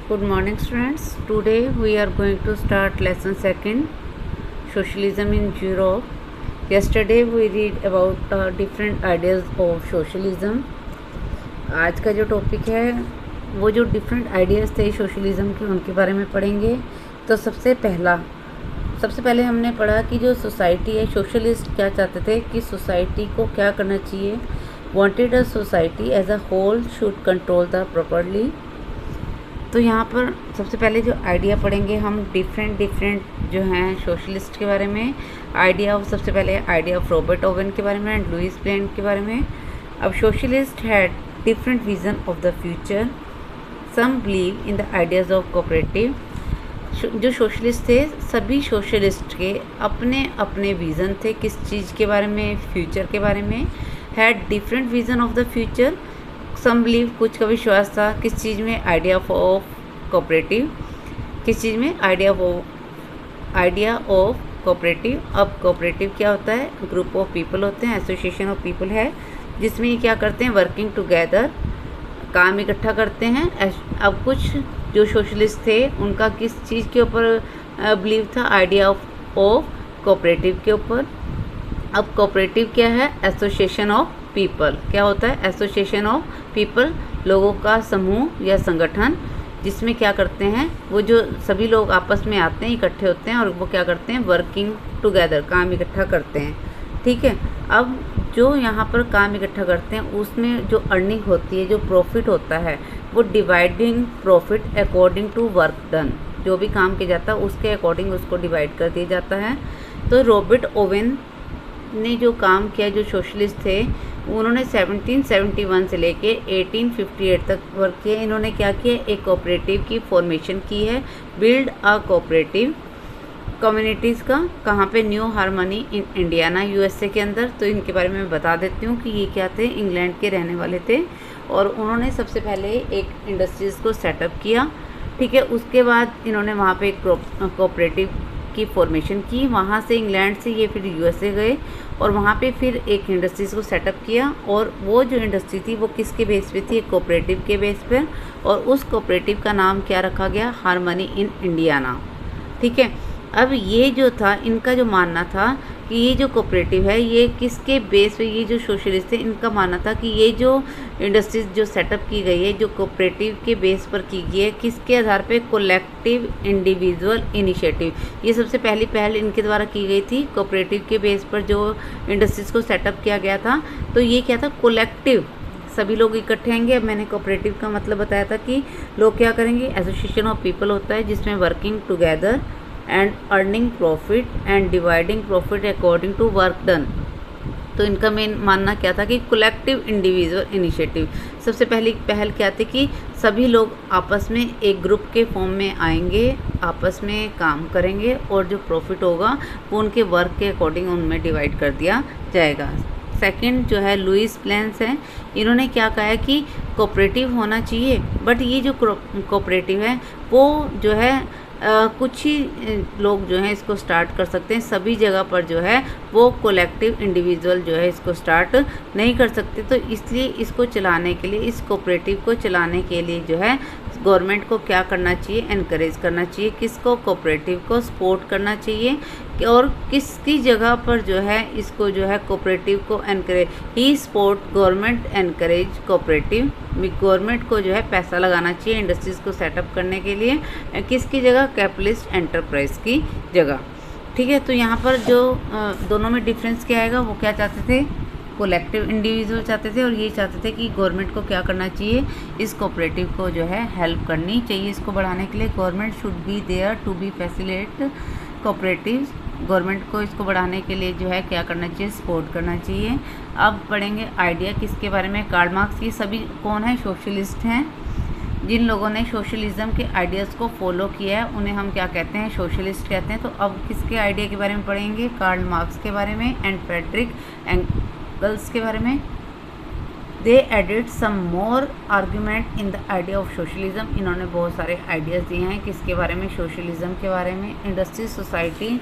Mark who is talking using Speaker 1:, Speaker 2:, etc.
Speaker 1: Good morning, students. Today we are going to start lesson second, Socialism in Europe. Yesterday we read about different ideas of socialism. आज का जो topic है वो जो different ideas थे socialism के उनके बारे में पढ़ेंगे। तो सबसे पहले हमने पढ़ा कि जो सोसाइटी है, सोशलिस्ट क्या चाहते थे कि सोसाइटी को क्या करना चाहिए। Wanted a society as a whole should control the properly. तो यहाँ पर सबसे पहले जो आइडिया पढ़ेंगे हम डिफरेंट जो हैं सोशलिस्ट के बारे में। सबसे पहले आइडिया ऑफ रॉबर्ट ओवन के बारे में एंड लुइस प्लेन के बारे में। अब socialist had different vision of the future. Some believe in the ideas of cooperative. जो सोशलिस्ट थे, सभी सोशलिस्ट के अपने अपने विज़न थे किस चीज़ के बारे में, फ्यूचर के बारे में। Had different vision of the future. Some believe, कुछ का विश्वास था किस चीज़ में, आइडिया ऑफ कोऑपरेटिव। किस चीज़ में, आइडिया ऑफ कोऑपरेटिव। अब कोऑपरेटिव क्या होता है, ग्रुप ऑफ पीपल होते हैं, एसोसिएशन ऑफ पीपल है, जिसमें ये क्या करते हैं, वर्किंग टुगेदर, काम इकट्ठा करते हैं। अब कुछ जो सोशलिस्ट थे उनका किस चीज़ के ऊपर बिलीव था, आइडिया ऑफ कोऑपरेटिव के ऊपर। अब कोऑपरेटिव क्या है, एसोसिएशन ऑफ पीपल। क्या होता है, एसोसिएशन ऑफ पीपल, लोगों का समूह या संगठन, जिसमें क्या करते हैं, वो जो सभी लोग आपस में आते हैं, इकट्ठे होते हैं और वो क्या करते हैं, वर्किंग टुगेदर, काम इकट्ठा करते हैं। ठीक है। अब जो यहाँ पर काम इकट्ठा करते हैं उसमें जो अर्निंग होती है, जो प्रॉफिट होता है, वो dividing profit according to work done, जो भी काम किया जाता है उसके अकॉर्डिंग उसको डिवाइड कर दिया जाता है। तो रॉबर्ट ओवन ने जो काम किया, जो सोशलिस्ट थे, उन्होंने 1771 से लेके 1858 तक वर्क किया। इन्होंने क्या किया, एक कोऑपरेटिव की फॉर्मेशन की है, बिल्ड अ कोऑपरेटिव कम्युनिटीज़ का। कहाँ पे, new harmony in Indiana, USA के अंदर। तो इनके बारे में मैं बता देती हूँ कि ये क्या थे, इंग्लैंड के रहने वाले थे और उन्होंने सबसे पहले एक इंडस्ट्रीज़ को सेटअप किया। ठीक है। उसके बाद इन्होंने वहाँ पे एक कोऑपरेटिव की फॉर्मेशन की। वहाँ से इंग्लैंड से ये फिर यूएसए गए और वहाँ पे फिर एक इंडस्ट्रीज़ को सेटअप किया। और वो जो इंडस्ट्री थी वो किसके बेस पे थी, एक कोऑपरेटिव के बेस पर। और उस कोऑपरेटिव का नाम क्या रखा गया, हार्मनी इन इंडियाना। ठीक है। अब ये जो था, इनका जो मानना था कि ये जो कोऑपरेटिव है ये किसके बेस पे, ये जो सोशलिस्ट थे इनका मानना था कि ये जो इंडस्ट्रीज जो सेटअप की गई है, जो कोऑपरेटिव के बेस पर की गई है, किसके आधार पे, कलेक्टिव इंडिविजुअल इनिशिएटिव। ये सबसे पहली पहल इनके द्वारा की गई थी, कोऑपरेटिव के बेस पर जो इंडस्ट्रीज़ को सेटअप किया गया था। तो ये क्या था, कलेक्टिव, सभी लोग इकट्ठे होंगे। अब मैंने कोऑपरेटिव का मतलब बताया था कि लोग क्या करेंगे, एसोसिएशन ऑफ पीपल होता है जिसमें working together and earning profit and dividing profit according to work done. तो इनका मेन मानना क्या था कि कलेक्टिव इंडिविजुअल इनिशिएटिव। सबसे पहली पहल क्या थी कि सभी लोग आपस में एक ग्रुप के फॉर्म में आएंगे, आपस में काम करेंगे और जो प्रॉफिट होगा वो उनके वर्क के अकॉर्डिंग उनमें डिवाइड कर दिया जाएगा। सेकंड जो है लुइस प्लेन्स है, इन्होंने क्या कहा है कि कोऑपरेटिव होना चाहिए, बट ये जो कोऑपरेटिव है वो जो है कुछ ही लोग जो हैं इसको स्टार्ट कर सकते हैं, सभी जगह पर जो है वो कलेक्टिव इंडिविजुअल जो है इसको स्टार्ट नहीं कर सकते। तो इसलिए इसको चलाने के लिए, इस कोऑपरेटिव को चलाने के लिए जो है गवर्नमेंट को क्या करना चाहिए, एनकरेज करना चाहिए, किसको, कोऑपरेटिव को सपोर्ट करना चाहिए। और किसकी जगह पर जो है इसको जो है कोऑपरेटिव को एनकरेज, ही support government encourage cooperative. Government को जो है पैसा लगाना चाहिए इंडस्ट्रीज़ को सेटअप करने के लिए, किसकी जगह, कैपिटलिस्ट एंटरप्राइज की जगह। ठीक है। तो यहाँ पर जो दोनों में डिफरेंस क्या आएगा, वो क्या चाहते थे, कलेक्टिव इंडिविजुअल चाहते थे और ये चाहते थे कि गवर्नमेंट को क्या करना चाहिए, इस कोऑपरेटिव को जो है हेल्प करनी चाहिए। इसको बढ़ाने के लिए government should be there to be facilitate cooperatives. Government को इसको बढ़ाने के लिए जो है क्या करना चाहिए, सपोर्ट करना चाहिए। अब पढ़ेंगे आइडिया किसके बारे में, कार्ल मार्क्स। ये सभी कौन है, सोशलिस्ट हैं। जिन लोगों ने सोशलिज्म के आइडियाज़ को फॉलो किया है उन्हें हम क्या कहते हैं, सोशलिस्ट कहते हैं। तो अब किसके आइडिया के बारे में पढ़ेंगे, कार्ल मार्क्स के बारे में एंड फ्रेडरिक एंगल्स के बारे में। They added some more argument in the idea of socialism. इन्होंने बहुत सारे आइडियाज़ दिए हैं किसके बारे में, सोशलिज्म के बारे में। Industry society